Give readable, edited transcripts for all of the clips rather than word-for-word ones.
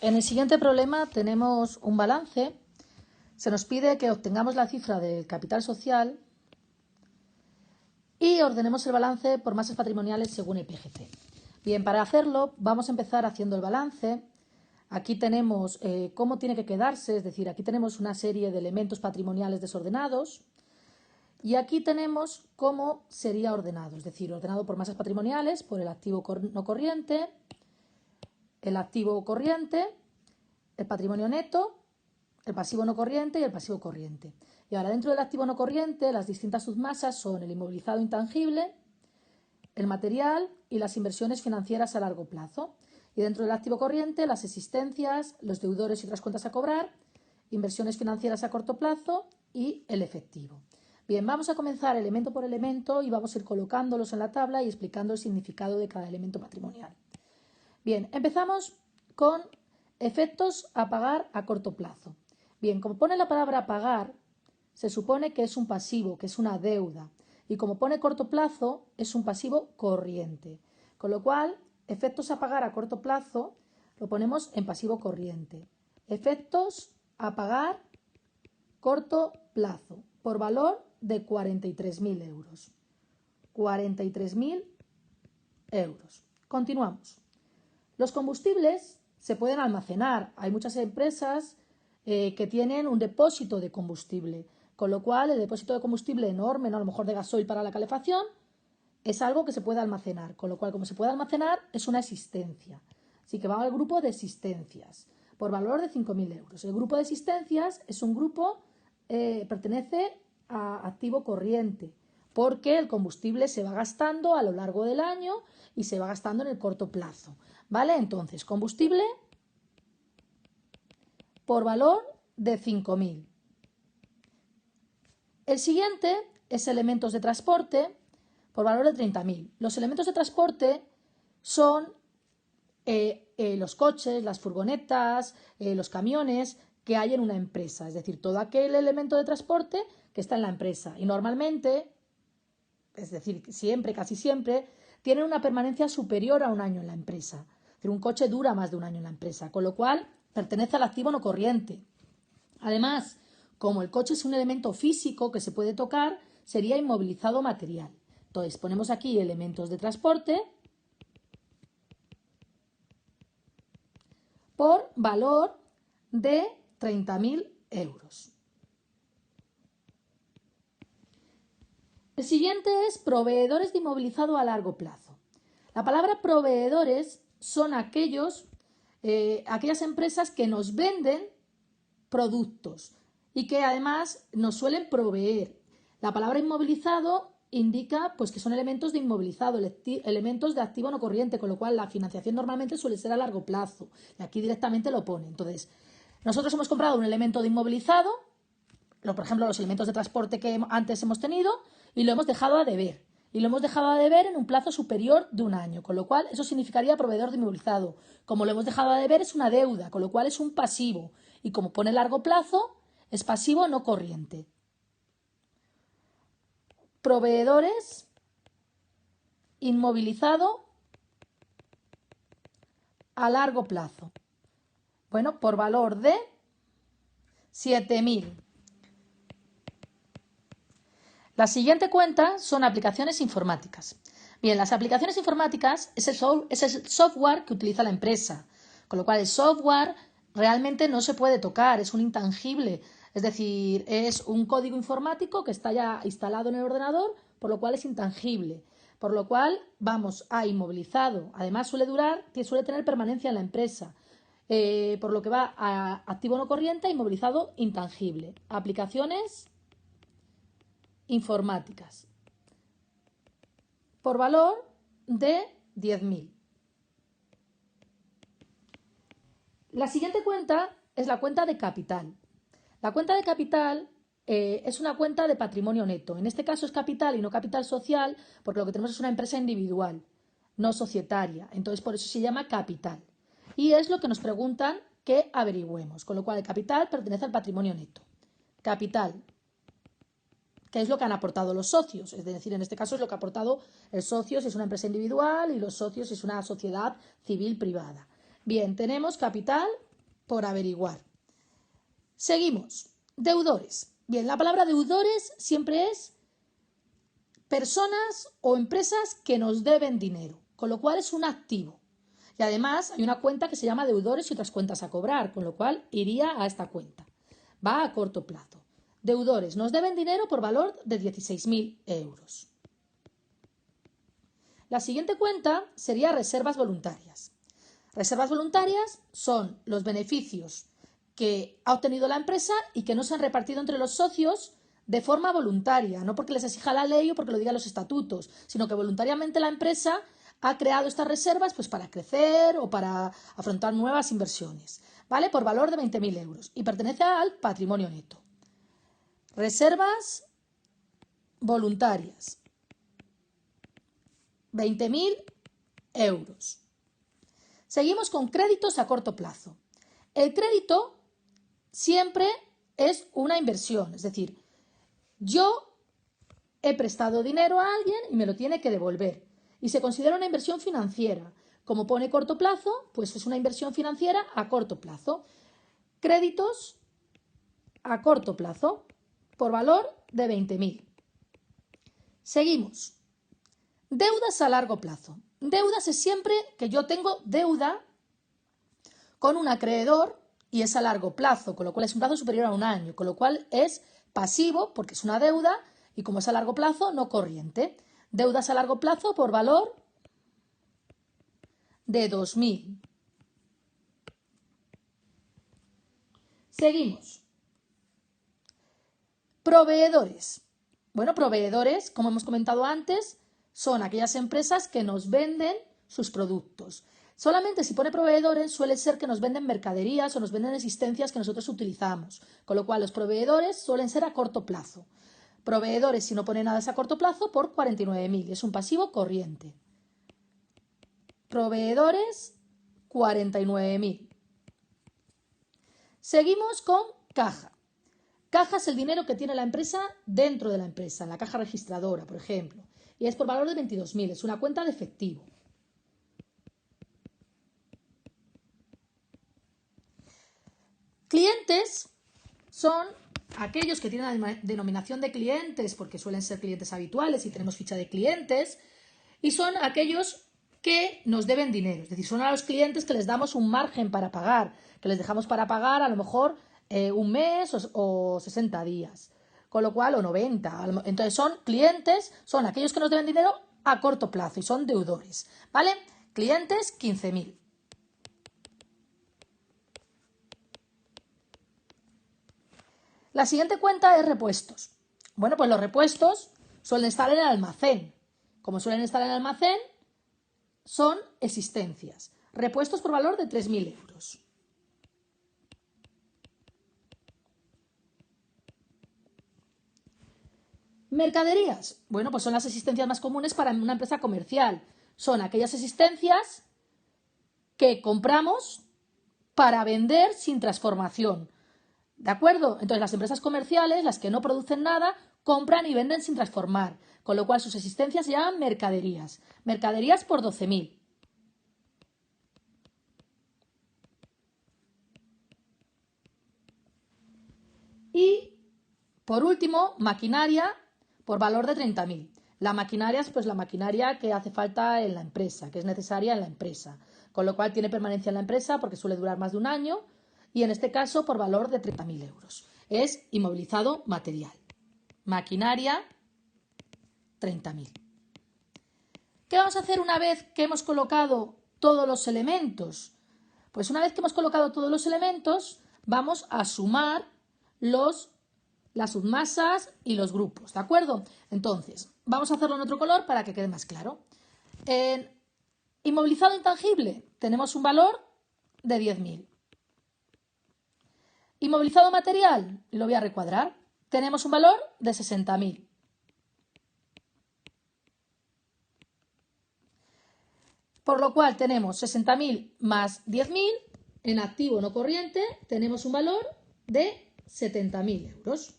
En el siguiente problema tenemos un balance. Se nos pide que obtengamos la cifra del capital social y ordenemos el balance por masas patrimoniales según el PGC. Bien, para hacerlo vamos a empezar haciendo el balance. Aquí tenemos cómo tiene que quedarse, es decir, aquí tenemos una serie de elementos patrimoniales desordenados y aquí tenemos cómo sería ordenado, es decir, ordenado por masas patrimoniales, por el activo no corriente, el activo corriente, el patrimonio neto, el pasivo no corriente y el pasivo corriente. Y ahora, dentro del activo no corriente, las distintas submasas son el inmovilizado intangible, el material y las inversiones financieras a largo plazo. Y dentro del activo corriente, las existencias, los deudores y otras cuentas a cobrar, inversiones financieras a corto plazo y el efectivo. Bien, vamos a comenzar elemento por elemento y vamos a ir colocándolos en la tabla y explicando el significado de cada elemento patrimonial. Bien, empezamos con efectos a pagar a corto plazo. Bien, como pone la palabra pagar, se supone que es un pasivo, que es una deuda. Y como pone corto plazo, es un pasivo corriente. Con lo cual, efectos a pagar a corto plazo lo ponemos en pasivo corriente. Efectos a pagar corto plazo por valor de 43.000 euros. 43.000 euros. Continuamos. Los combustibles se pueden almacenar. Hay muchas empresas que tienen un depósito de combustible, con lo cual el depósito de combustible enorme, ¿no? A lo mejor de gasoil para la calefacción, es algo que se puede almacenar, con lo cual como se puede almacenar es una existencia. Así que va al grupo de existencias por valor de 5.000 euros. El grupo de existencias es un grupo, pertenece a activo corriente, porque el combustible se va gastando a lo largo del año y se va gastando en el corto plazo. ¿Vale? Entonces, combustible por valor de 5.000. El siguiente es elementos de transporte por valor de 30.000. Los elementos de transporte son los coches, las furgonetas, los camiones que hay en una empresa, es decir, todo aquel elemento de transporte que está en la empresa. Y normalmente, es decir, siempre, casi siempre, tienen una permanencia superior a un año en la empresa. Es decir, un coche dura más de un año en la empresa, con lo cual pertenece al activo no corriente. Además, como el coche es un elemento físico que se puede tocar, sería inmovilizado material. Entonces, ponemos aquí elementos de transporte por valor de 30.000 euros. El siguiente es proveedores de inmovilizado a largo plazo. La palabra proveedores son aquellas empresas que nos venden productos y que además nos suelen proveer. La palabra inmovilizado indica pues, que son elementos de inmovilizado, elementos de activo no corriente, con lo cual la financiación normalmente suele ser a largo plazo. Y aquí directamente lo pone. Entonces, nosotros hemos comprado un elemento de inmovilizado, por ejemplo, los elementos de transporte que antes hemos tenido, y lo hemos dejado a deber. Y lo hemos dejado a deber en un plazo superior de un año, con lo cual eso significaría proveedor de inmovilizado. Como lo hemos dejado a deber es una deuda, con lo cual es un pasivo. Y como pone largo plazo, es pasivo no corriente. Proveedores, inmovilizado a largo plazo. Bueno, por valor de 7.000. La siguiente cuenta son aplicaciones informáticas. Bien, las aplicaciones informáticas es el software que utiliza la empresa, con lo cual el software realmente no se puede tocar, es un intangible, es decir, es un código informático que está ya instalado en el ordenador, por lo cual es intangible, por lo cual vamos a inmovilizado. Además suele tener permanencia en la empresa, por lo que va a activo no corriente e inmovilizado intangible. Aplicaciones informáticas por valor de 10.000. La siguiente cuenta es la cuenta de capital. La cuenta de capital es una cuenta de patrimonio neto. En este caso es capital y no capital social, porque lo que tenemos es una empresa individual, no societaria. Entonces, por eso se llama capital. Y es lo que nos preguntan que averigüemos. Con lo cual, el capital pertenece al patrimonio neto. Capital, que es lo que han aportado los socios. Es decir, en este caso es lo que ha aportado el socio si es una empresa individual y los socios si es una sociedad civil privada. Bien, tenemos capital por averiguar. Seguimos. Deudores. Bien, la palabra deudores siempre es personas o empresas que nos deben dinero, con lo cual es un activo. Y además hay una cuenta que se llama deudores y otras cuentas a cobrar, con lo cual iría a esta cuenta. Va a corto plazo. Deudores nos deben dinero por valor de 16.000 euros. La siguiente cuenta sería reservas voluntarias. Reservas voluntarias son los beneficios que ha obtenido la empresa y que no se han repartido entre los socios de forma voluntaria, no porque les exija la ley o porque lo digan los estatutos, sino que voluntariamente la empresa ha creado estas reservas pues para crecer o para afrontar nuevas inversiones, ¿vale? Por valor de 20.000 euros y pertenece al patrimonio neto. Reservas voluntarias, 20.000 euros. Seguimos con créditos a corto plazo. El crédito siempre es una inversión, es decir, yo he prestado dinero a alguien y me lo tiene que devolver. Y se considera una inversión financiera. Como pone corto plazo, pues es una inversión financiera a corto plazo. Créditos a corto plazo por valor de 20.000. Seguimos. Deudas a largo plazo. Deudas es siempre que yo tengo deuda con un acreedor y es a largo plazo, con lo cual es un plazo superior a un año, con lo cual es pasivo porque es una deuda y como es a largo plazo, no corriente. Deudas a largo plazo por valor de 2.000. Seguimos. Proveedores. Bueno, proveedores, como hemos comentado antes, son aquellas empresas que nos venden sus productos. Solamente si pone proveedores suele ser que nos venden mercaderías o nos venden existencias que nosotros utilizamos, con lo cual los proveedores suelen ser a corto plazo. Proveedores, si no pone nada es a corto plazo, por 49.000. Es un pasivo corriente. Proveedores, 49.000. Seguimos con caja. Caja es el dinero que tiene la empresa dentro de la empresa, en la caja registradora, por ejemplo. Y es por valor de 22.000. Es una cuenta de efectivo. Clientes son aquellos que tienen la denominación de clientes porque suelen ser clientes habituales y tenemos ficha de clientes, y son aquellos que nos deben dinero, es decir, son a los clientes que les damos un margen para pagar, que les dejamos para pagar a lo mejor un mes o 60 días, con lo cual, o 90. Entonces son clientes, son aquellos que nos deben dinero a corto plazo y son deudores, ¿vale? Clientes, 15.000. La siguiente cuenta es repuestos. Bueno, pues los repuestos suelen estar en el almacén. Como suelen estar en el almacén, son existencias. Repuestos por valor de 3.000 euros. Mercaderías. Bueno, pues son las existencias más comunes para una empresa comercial. Son aquellas existencias que compramos para vender sin transformación. ¿De acuerdo? Entonces las empresas comerciales, las que no producen nada, compran y venden sin transformar, con lo cual sus existencias se llaman mercaderías. Mercaderías por 12.000. Y, por último, maquinaria por valor de 30.000. La maquinaria es pues la maquinaria que hace falta en la empresa, que es necesaria en la empresa, con lo cual tiene permanencia en la empresa porque suele durar más de un año y en este caso por valor de 30.000 euros. Es inmovilizado material. Maquinaria, 30.000. ¿Qué vamos a hacer una vez que hemos colocado todos los elementos? Pues una vez que hemos colocado todos los elementos, vamos a sumar las submasas y los grupos, ¿de acuerdo? Entonces, vamos a hacerlo en otro color para que quede más claro. En inmovilizado intangible tenemos un valor de 10.000. Inmovilizado material, lo voy a recuadrar, tenemos un valor de 60.000. Por lo cual tenemos 60.000 más 10.000, en activo no corriente tenemos un valor de 70.000 euros.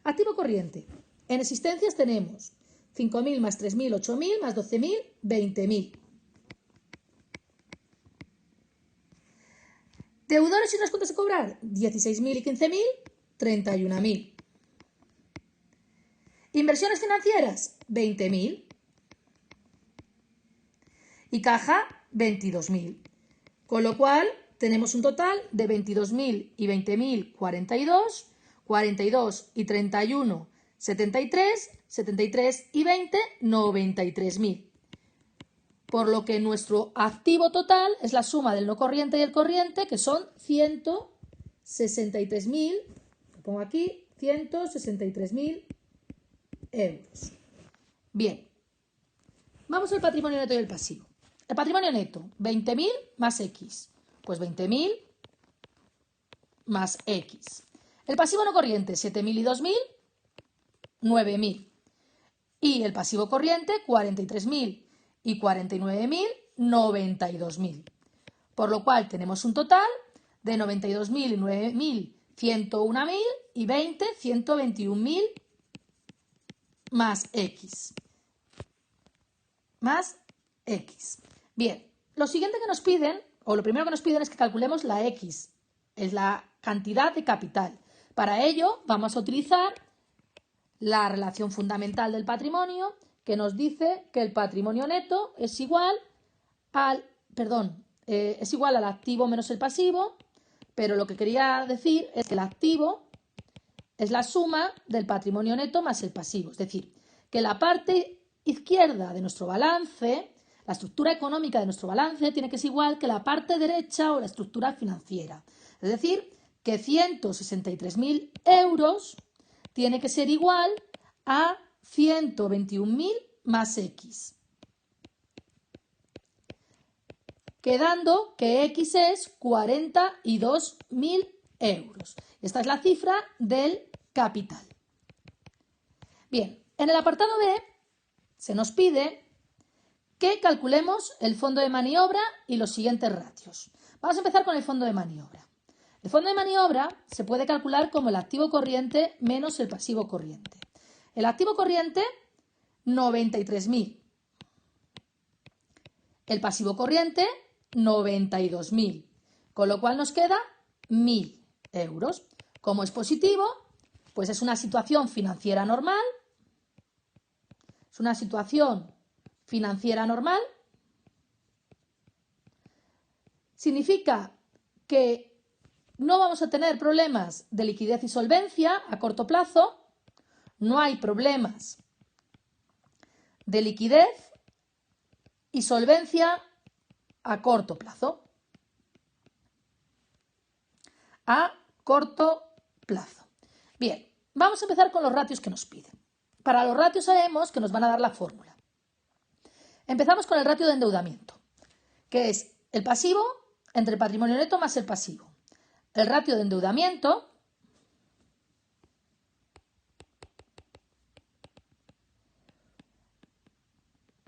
Activo corriente. En existencias tenemos 5.000 más 3.000, 8.000 más 12.000, 20.000. Deudores y unas cuentas a cobrar, 16.000 y 15.000, 31.000. Inversiones financieras, 20.000. Y caja, 22.000. Con lo cual tenemos un total de 22.000 y 20.000, 42, 42 y 31, 73, 73 y 20, 93.000. Por lo que nuestro activo total es la suma del no corriente y el corriente, que son 163.000, lo pongo aquí, 163.000 euros. Bien, vamos al patrimonio neto y el pasivo. El patrimonio neto, 20.000 más X, pues 20.000 más X. El pasivo no corriente, 7.000 y 2.000, 9.000. Y el pasivo corriente, 43.000 y 49.000, 92.000. Por lo cual tenemos un total de 92.000 y 9.000, 101.000 y 20, 121.000 más X. Más X. Bien, lo siguiente que nos piden, o lo primero que nos piden es que calculemos la X, es la cantidad de capital. Para ello vamos a utilizar la relación fundamental del patrimonio, que nos dice que el patrimonio neto es igual al activo menos el pasivo, pero lo que quería decir es que el activo es la suma del patrimonio neto más el pasivo, es decir, que la parte izquierda de nuestro balance, la estructura económica de nuestro balance, tiene que ser igual que la parte derecha o la estructura financiera. Es decir, que 163.000 euros tiene que ser igual a 121.000 más X. Quedando que X es 42.000 euros. Esta es la cifra del capital. Bien, en el apartado B se nos pide que calculemos el fondo de maniobra y los siguientes ratios. Vamos a empezar con el fondo de maniobra. El fondo de maniobra se puede calcular como el activo corriente menos el pasivo corriente. El activo corriente, 93.000. El pasivo corriente, 92.000. Con lo cual nos queda 1.000 euros. Como es positivo, pues es una situación financiera normal. Es una situación financiera normal. Significa que no vamos a tener problemas de liquidez y solvencia a corto plazo. No hay problemas de liquidez y solvencia a corto plazo. A corto plazo. Bien, vamos a empezar con los ratios que nos piden. Para los ratios sabemos que nos van a dar la fórmula. Empezamos con el ratio de endeudamiento, que es el pasivo entre el patrimonio neto más el pasivo. El ratio de endeudamiento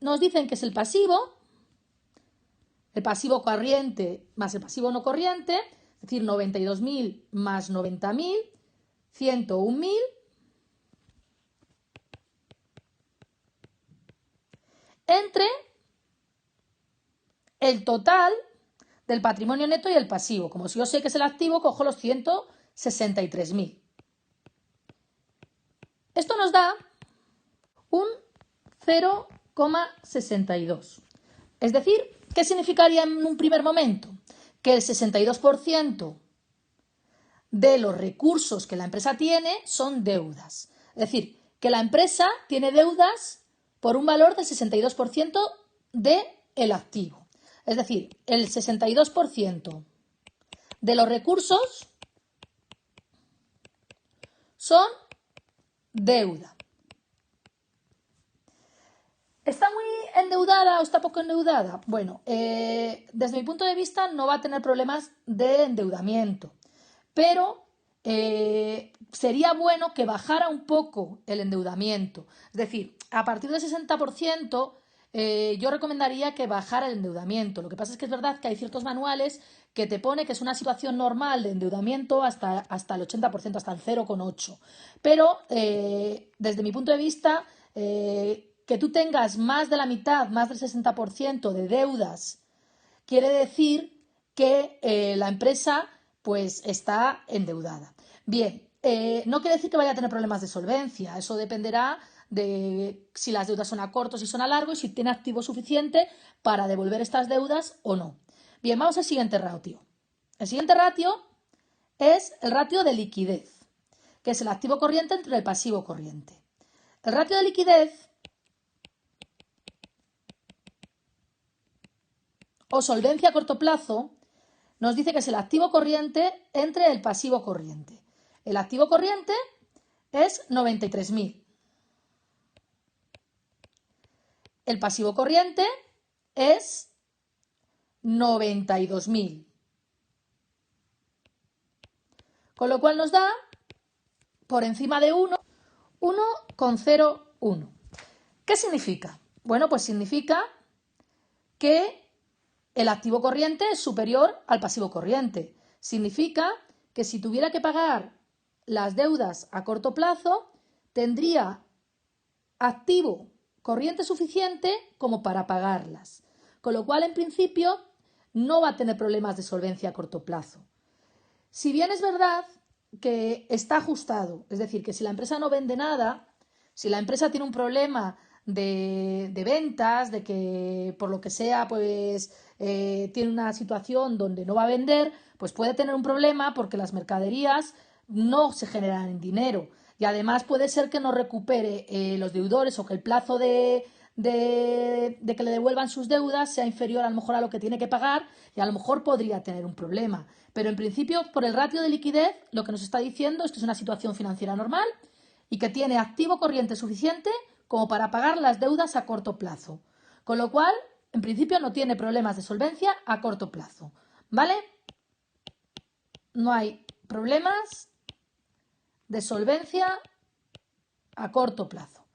nos dicen que es el pasivo corriente más el pasivo no corriente, es decir, 92.000 más 90.000, 101.000, entre el total del patrimonio neto y el pasivo. Como si yo sé que es el activo, cojo los 163.000. Esto nos da un 0,62. Es decir, ¿qué significaría en un primer momento? Que el 62% de los recursos que la empresa tiene son deudas. Es decir, que la empresa tiene deudas por un valor del 62% del activo. Es decir, el 62% de los recursos son deuda. ¿Está muy endeudada o está poco endeudada? Bueno, desde mi punto de vista no va a tener problemas de endeudamiento, pero sería bueno que bajara un poco el endeudamiento. Es decir, a partir del 60%, yo recomendaría que bajara el endeudamiento. Lo que pasa es que es verdad que hay ciertos manuales que te pone que es una situación normal de endeudamiento hasta el 80%, hasta el 0,8. Pero desde mi punto de vista, que tú tengas más de la mitad, más del 60% de deudas, quiere decir que la empresa pues está endeudada. Bien, no quiere decir que vaya a tener problemas de solvencia, eso dependerá de si las deudas son a corto, si son a largo y si tiene activo suficiente para devolver estas deudas o no. Bien, vamos al siguiente ratio. El siguiente ratio es el ratio de liquidez, que es el activo corriente entre el pasivo corriente. El ratio de liquidez o solvencia a corto plazo nos dice que es el activo corriente entre el pasivo corriente. El activo corriente es 93.000. El pasivo corriente es 92.000. Con lo cual nos da, por encima de 1, 1,01. ¿Qué significa? Bueno, pues significa que el activo corriente es superior al pasivo corriente. Significa que si tuviera que pagar las deudas a corto plazo, tendría activo corriente suficiente como para pagarlas. Con lo cual, en principio, no va a tener problemas de solvencia a corto plazo. Si bien es verdad que está ajustado, es decir, que si la empresa no vende nada, si la empresa tiene un problema de ventas, de que por lo que sea pues tiene una situación donde no va a vender, pues puede tener un problema porque las mercaderías no se generan en dinero y además puede ser que no recupere los deudores o que el plazo de que le devuelvan sus deudas sea inferior a lo mejor a lo que tiene que pagar y a lo mejor podría tener un problema. Pero en principio, por el ratio de liquidez, lo que nos está diciendo es que es una situación financiera normal y que tiene activo corriente suficiente como para pagar las deudas a corto plazo. Con lo cual, en principio, no tiene problemas de solvencia a corto plazo. ¿Vale? No hay problemas de solvencia a corto plazo.